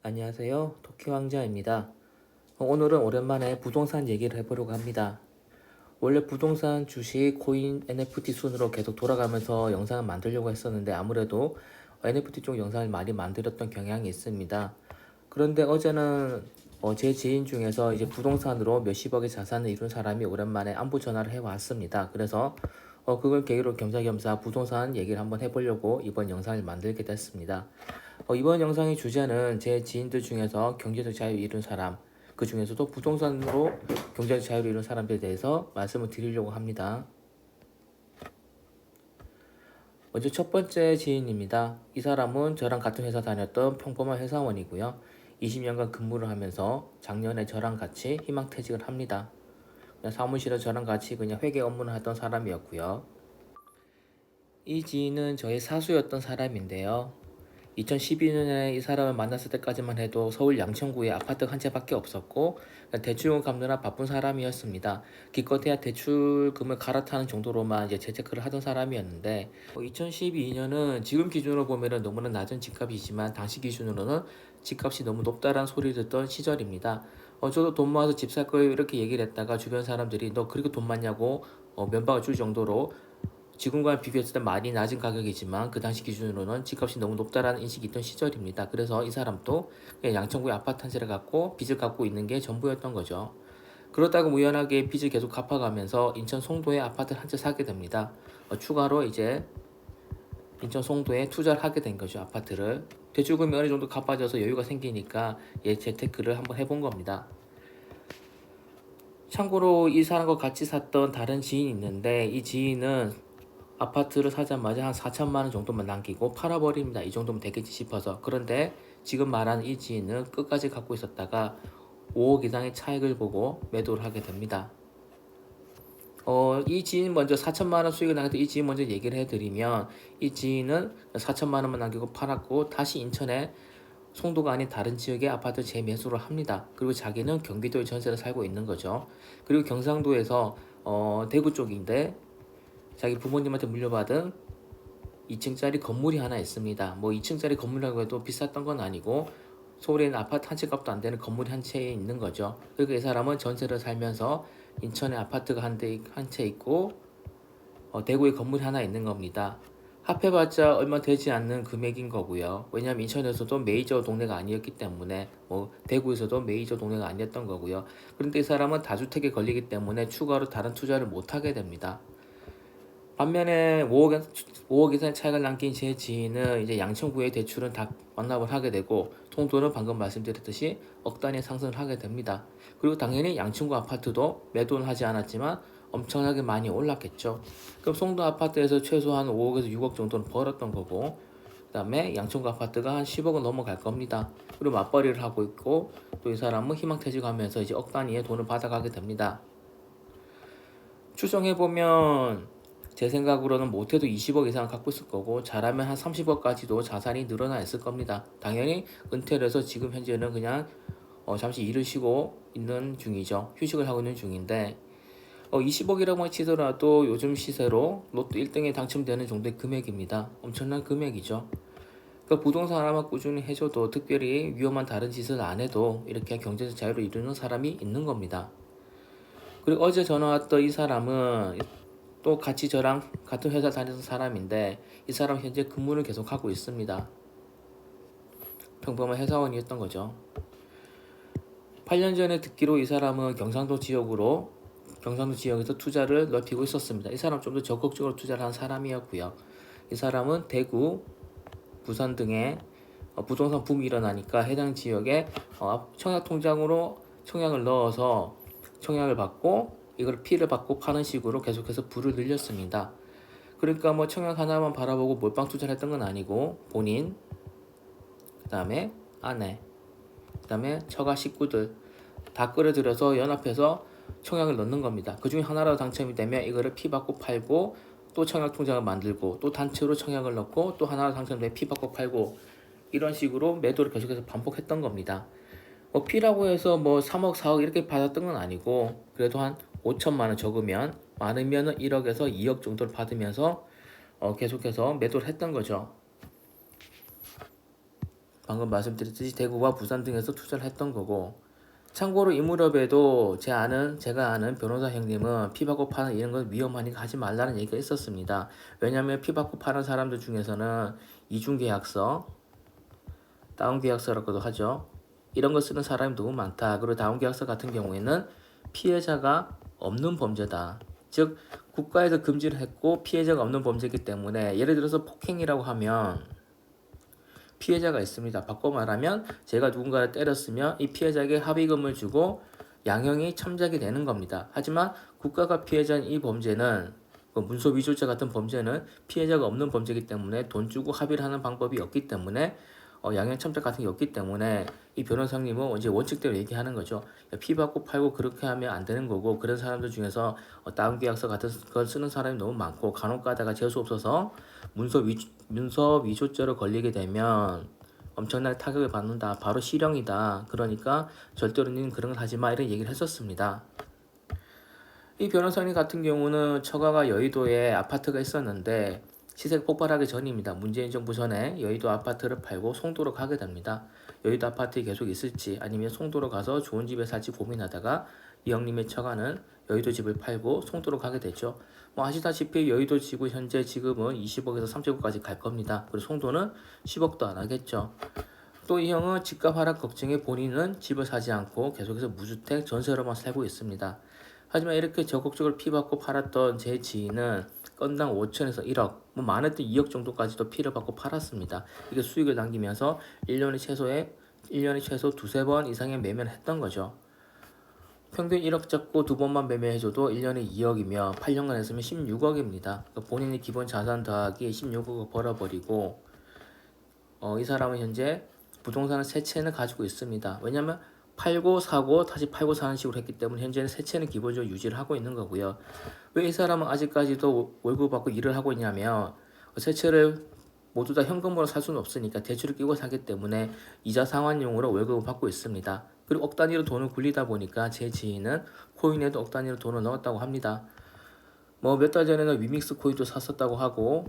안녕하세요. 토끼 왕자입니다. 오늘은 오랜만에 부동산 얘기를 해보려고 합니다. 원래 부동산, 주식, 코인, NFT 순으로 계속 돌아가면서 영상을 만들려고 했었는데 아무래도 NFT 쪽 영상을 많이 만들었던 경향이 있습니다. 그런데 어제는 제 지인 중에서 이제 부동산으로 몇십억의 자산을 이룬 사람이 오랜만에 안부 전화를 해왔습니다. 그래서 그걸 계기로 겸사겸사 부동산 얘기를 한번 해보려고 이번 영상을 만들게 됐습니다. 이번 영상의 주제는 제 지인들 중에서 경제적 자유를 이룬 사람, 그 중에서도 부동산으로 경제적 자유를 이룬 사람들에 대해서 말씀을 드리려고 합니다. 먼저 첫 번째 지인입니다. 이 사람은 저랑 같은 회사 다녔던 평범한 회사원이고요. 20년간 근무를 하면서 작년에 저랑 같이 희망퇴직을 합니다. 그냥 사무실에 저랑 같이 그냥 회계 업무를 하던 사람이었고요. 이 지인은 저의 사수였던 사람인데요. 2012년에 이 사람을 만났을 때까지만 해도 서울 양천구에 아파트가 한 채밖에 없었고 대출금 갚느라 바쁜 사람이었습니다. 기껏해야 대출금을 갈아타는 정도로만 이제 재테크를 하던 사람이었는데 2012년은 지금 기준으로 보면 너무나 낮은 집값이지만 당시 기준으로는 집값이 너무 높다라는 소리를 듣던 시절입니다. 저도 돈 모아서 집 살 거예요 이렇게 얘기를 했다가 주변 사람들이 너 그렇게 돈 많냐고 면박을 줄 정도로 지금과 비교했을 때 많이 낮은 가격이지만 그 당시 기준으로는 집값이 너무 높다라는 인식이 있던 시절입니다. 그래서 이 사람도 그냥 양천구에 아파트 한 채를 갖고 빚을 갖고 있는 게 전부였던 거죠. 그렇다고 우연하게 빚을 계속 갚아가면서 인천 송도에 아파트를 한 채 사게 됩니다. 추가로 이제 인천 송도에 투자를 하게 된 거죠. 아파트를. 대출금이 어느 정도 갚아져서 여유가 생기니까 재테크를 한번 해본 겁니다. 참고로 이 사람과 같이 샀던 다른 지인이 있는데 이 지인은 아파트를 사자마자 한 4천만 원 정도만 남기고 팔아버립니다. 이 정도면 되겠지 싶어서. 그런데 지금 말한 이 지인은 끝까지 갖고 있었다가 5억 이상의 차익을 보고 매도를 하게 됩니다. 이 지인 먼저 4천만 원 수익을 남겼던 이 지인 먼저 얘기를 해드리면 이 지인은 4천만 원만 남기고 팔았고 다시 인천에 송도가 아닌 다른 지역의 아파트 재매수를 합니다. 그리고 자기는 경기도에 전세를 살고 있는 거죠. 그리고 경상도에서 대구 쪽인데 자기 부모님한테 물려받은 2층짜리 건물이 하나 있습니다. 뭐 2층짜리 건물이라고 해도 비쌌던 건 아니고 서울에 있는 아파트 한 채 값도 안 되는 건물이 한 채에 있는 거죠. 그러니까 이 사람은 전세를 살면서 인천에 아파트가 한 채 있고 대구에 건물이 하나 있는 겁니다. 합해봤자 얼마 되지 않는 금액인 거고요. 왜냐하면 인천에서도 메이저 동네가 아니었기 때문에 뭐 대구에서도 메이저 동네가 아니었던 거고요. 그런데 이 사람은 다주택에 걸리기 때문에 추가로 다른 투자를 못하게 됩니다. 반면에 5억 이상의 차익을 남긴 제 지인은 이제 양천구의 대출은 다 완납을 하게 되고 송도는 방금 말씀드렸듯이 억 단위 상승을 하게 됩니다. 그리고 당연히 양천구 아파트도 매도는 하지 않았지만 엄청나게 많이 올랐겠죠. 그럼 송도 아파트에서 최소한 5억에서 6억 정도는 벌었던 거고 그 다음에 양천구 아파트가 한 10억은 넘어갈 겁니다. 그리고 맞벌이를 하고 있고 또 이 사람은 희망퇴직하면서 이제 억 단위의 돈을 받아가게 됩니다. 추정해보면 제 생각으로는 못해도 20억 이상 갖고 있을 거고 잘하면 한 30억까지도 자산이 늘어나 있을 겁니다. 당연히 은퇴를 해서 지금 현재는 그냥 잠시 일을 쉬고 있는 중이죠. 휴식을 하고 있는 중인데 20억이라고 치더라도 요즘 시세로 로또 1등에 당첨되는 정도의 금액입니다. 엄청난 금액이죠. 그러니까 부동산 하나만 꾸준히 해줘도 특별히 위험한 다른 짓을 안 해도 이렇게 경제적 자유를 이루는 사람이 있는 겁니다. 그리고 어제 전화 왔던 이 사람은 또 같이 저랑 같은 회사 다니던 사람인데 이 사람 현재 근무를 계속하고 있습니다. 평범한 회사원이었던 거죠. 8년 전에 듣기로 이 사람은 경상도 지역에서 투자를 넓히고 있었습니다. 이 사람 좀 더 적극적으로 투자를 한 사람이었고요. 이 사람은 대구, 부산 등의 부동산 붐이 일어나니까 해당 지역에 청약 통장으로 청약을 넣어서 청약을 받고 이걸 피를 받고 파는 식으로 계속해서 부를 늘렸습니다. 그러니까 뭐 청약 하나만 바라보고 몰빵 투자를 했던 건 아니고 본인, 그 다음에 아내, 그 다음에 처가 식구들 다 끌어들여서 연합해서 청약을 넣는 겁니다. 그 중에 하나라도 당첨이 되면 이거를 피 받고 팔고 또 청약 통장을 만들고 또 단체로 청약을 넣고 또 하나로 당첨되면 피 받고 팔고 이런 식으로 매도를 계속해서 반복했던 겁니다. 피라고 해서 뭐 3억, 4억 이렇게 받았던 건 아니고 그래도 한 5천만 원 적으면 많으면 1억에서 2억 정도를 받으면서 계속해서 매도를 했던 거죠. 방금 말씀드렸듯이 대구와 부산 등에서 투자를 했던 거고, 참고로 이 무렵에도 제가 아는 변호사 형님은 피 받고 파는 이런 건 위험하니까 하지 말라는 얘기가 있었습니다. 왜냐하면 피 받고 파는 사람들 중에서는 이중계약서, 다운계약서라고도 하죠. 이런 거 쓰는 사람이 너무 많다. 그리고 다운계약서 같은 경우에는 피해자가 없는 범죄다. 즉 국가에서 금지를 했고 피해자가 없는 범죄이기 때문에, 예를 들어서 폭행이라고 하면 피해자가 있습니다. 바꿔 말하면 제가 누군가를 때렸으면 이 피해자에게 합의금을 주고 양형이 참작이 되는 겁니다. 하지만 국가가 피해자인 이 범죄는, 문서 위조죄 같은 범죄는 피해자가 없는 범죄이기 때문에 돈 주고 합의를 하는 방법이 없기 때문에, 양형 참작 같은 게 없기 때문에 이 변호사님은 이제 원칙대로 얘기하는 거죠. 피 받고 팔고 그렇게 하면 안 되는 거고, 그런 사람들 중에서 다운계약서 같은 걸 쓰는 사람이 너무 많고, 간혹 가다가 재수 없어서 문서 위조죄로 걸리게 되면 엄청나게 타격을 받는다. 바로 실형이다. 그러니까 절대로 는 그런 걸 하지 마, 이런 얘기를 했었습니다. 이 변호사님 같은 경우는 처가가 여의도에 아파트가 있었는데 시세가 폭발하기 전입니다. 문재인 정부 전에 여의도 아파트를 팔고 송도로 가게 됩니다. 여의도 아파트에 계속 있을지 아니면 송도로 가서 좋은 집에 살지 고민하다가 이 형님의 처가는 여의도 집을 팔고 송도로 가게 되죠. 아시다시피 여의도 지구 현재 지금은 20억에서 30억까지 갈 겁니다. 그리고 송도는 10억도 안 하겠죠. 또 이 형은 집값 하락 걱정에 본인은 집을 사지 않고 계속해서 무주택 전세로만 살고 있습니다. 하지만 이렇게 적극적으로 피받고 팔았던 제 지인은 건당 5천에서 1억, 많았던 2억 정도까지도 피를 받고 팔았습니다. 이게 수익을 남기면서 1년에 최소 두세 번 이상의 매매를 했던 거죠. 평균 1억 잡고 두 번만 매매해줘도 1년에 2억이며 8년간 했으면 16억입니다. 본인의 기본 자산 더하기 16억을 벌어버리고, 이 사람은 현재 부동산을 세 채는 가지고 있습니다. 왜냐하면 팔고 사고 다시 팔고 사는 식으로 했기 때문에 현재는 세 채는 기본적으로 유지를 하고 있는 거고요. 왜 이 사람은 아직까지도 월급 받고 일을 하고 있냐면, 세 채를 모두 다 현금으로 살 수는 없으니까 대출을 끼고 사기 때문에 이자 상환용으로 월급을 받고 있습니다. 그리고 억 단위로 돈을 굴리다 보니까 제 지인은 코인에도 억 단위로 돈을 넣었다고 합니다. 몇 달 전에는 위믹스 코인도 샀었다고 하고,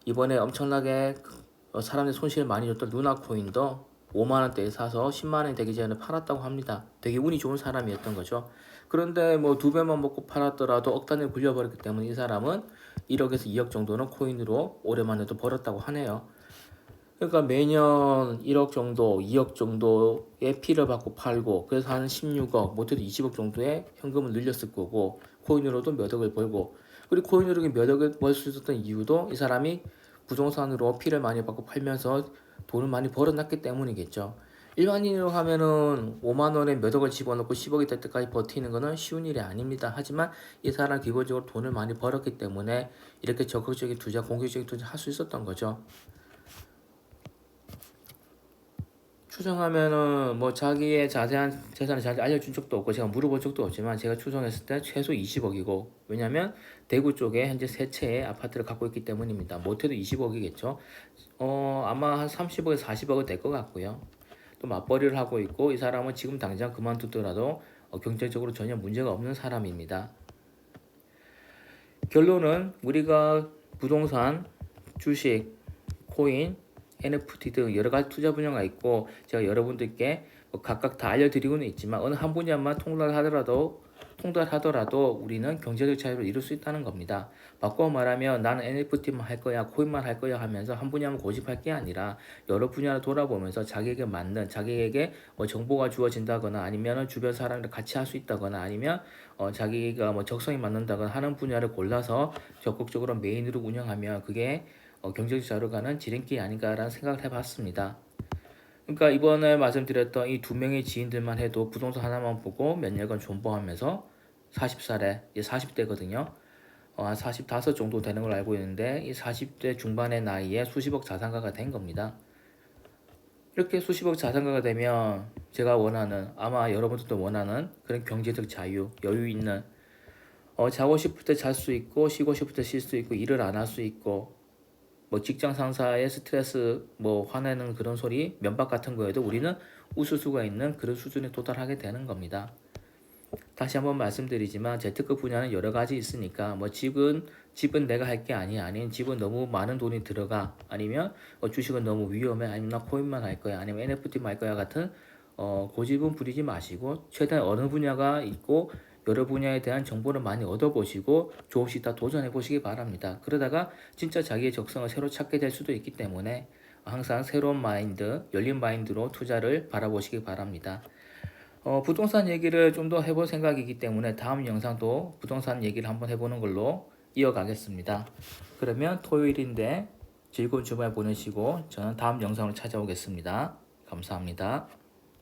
이번에 엄청나게 사람들이 손실을 많이 줬던 루나 코인도 5만원대에 사서 10만원이 되기 전에 팔았다고 합니다. 되게 운이 좋은 사람이었던 거죠. 그런데 두 배만 먹고 팔았더라도 억 단위를 굴려버렸기 때문에 이 사람은 1억에서 2억 정도는 코인으로 올해만 해도 벌었다고 하네요. 그러니까 매년 1억 정도, 2억 정도의 피를 받고 팔고, 그래서 한 16억, 못해도 20억 정도의 현금을 늘렸을 거고, 코인으로도 몇 억을 벌고, 그리고 코인으로 몇 억을 벌 수 있었던 이유도 이 사람이 부동산으로 피를 많이 받고 팔면서 돈을 많이 벌어놨기 때문이겠죠. 일반인으로 하면은 5만 원에 몇 억을 집어넣고 10억이 될 때까지 버티는 거는 쉬운 일이 아닙니다. 하지만 이 사람 기본적으로 돈을 많이 벌었기 때문에 이렇게 적극적인 투자, 공격적인 투자 할 수 있었던 거죠. 추정하면은 자기의 자세한 재산을 잘 알려준 적도 없고 제가 물어본 적도 없지만, 제가 추정했을 때 최소 20억이고, 왜냐면 대구 쪽에 현재 세 채의 아파트를 갖고 있기 때문입니다. 못해도 20억이겠죠. 아마 한 30억에서 40억은 될 것 같고요. 또 맞벌이를 하고 있고, 이 사람은 지금 당장 그만두더라도 경제적으로 전혀 문제가 없는 사람입니다. 결론은 우리가 부동산, 주식, 코인, NFT 등 여러 가지 투자 분야가 있고, 제가 여러분들께 각각 다 알려드리고는 있지만 어느 한 분야만 통달하더라도 우리는 경제적 자유를 이룰 수 있다는 겁니다. 바꿔 말하면 나는 NFT만 할 거야, 코인만 할 거야 하면서 한 분야만 고집할 게 아니라 여러 분야를 돌아보면서 자기에게 맞는, 자기에게 정보가 주어진다거나 아니면 주변 사람들 같이 할 수 있다거나 아니면 자기가 적성이 맞는다거나 하는 분야를 골라서 적극적으로 메인으로 운영하면 그게 경제적 자유로 가는 지름길이 아닌가라는 생각을 해봤습니다. 그러니까 이번에 말씀드렸던 이 두 명의 지인들만 해도 부동산 하나만 보고 몇 년간 존버하면서 40살에, 이제 40대거든요. 한 45 정도 되는 걸 알고 있는데, 이 40대 중반의 나이에 수십억 자산가가 된 겁니다. 이렇게 수십억 자산가가 되면 제가 원하는, 아마 여러분들도 원하는 그런 경제적 자유, 여유 있는, 자고 싶을 때 잘 수 있고 쉬고 싶을 때 쉴 수 있고 일을 안 할 수 있고, 직장 상사의 스트레스 화내는 그런 소리, 면박 같은 거에도 우리는 웃을 수가 있는 그런 수준에 도달하게 되는 겁니다. 다시 한번 말씀드리지만 재테크 분야는 여러 가지 있으니까 뭐 집은 내가 할 게 아닌 집은 너무 많은 돈이 들어가 아니면 주식은 너무 위험해 아니면 나 코인만 할 거야 아니면 NFT만 할 거야 같은 고집은 부리지 마시고 최대한 어느 분야가 있고 여러 분야에 대한 정보를 많이 얻어보시고 조금씩 다 도전해 보시기 바랍니다. 그러다가 진짜 자기의 적성을 새로 찾게 될 수도 있기 때문에 항상 새로운 마인드, 열린 마인드로 투자를 바라보시기 바랍니다. 부동산 얘기를 좀 더 해볼 생각이기 때문에 다음 영상도 부동산 얘기를 한번 해보는 걸로 이어가겠습니다. 그러면 토요일인데 즐거운 주말 보내시고 저는 다음 영상으로 찾아오겠습니다. 감사합니다.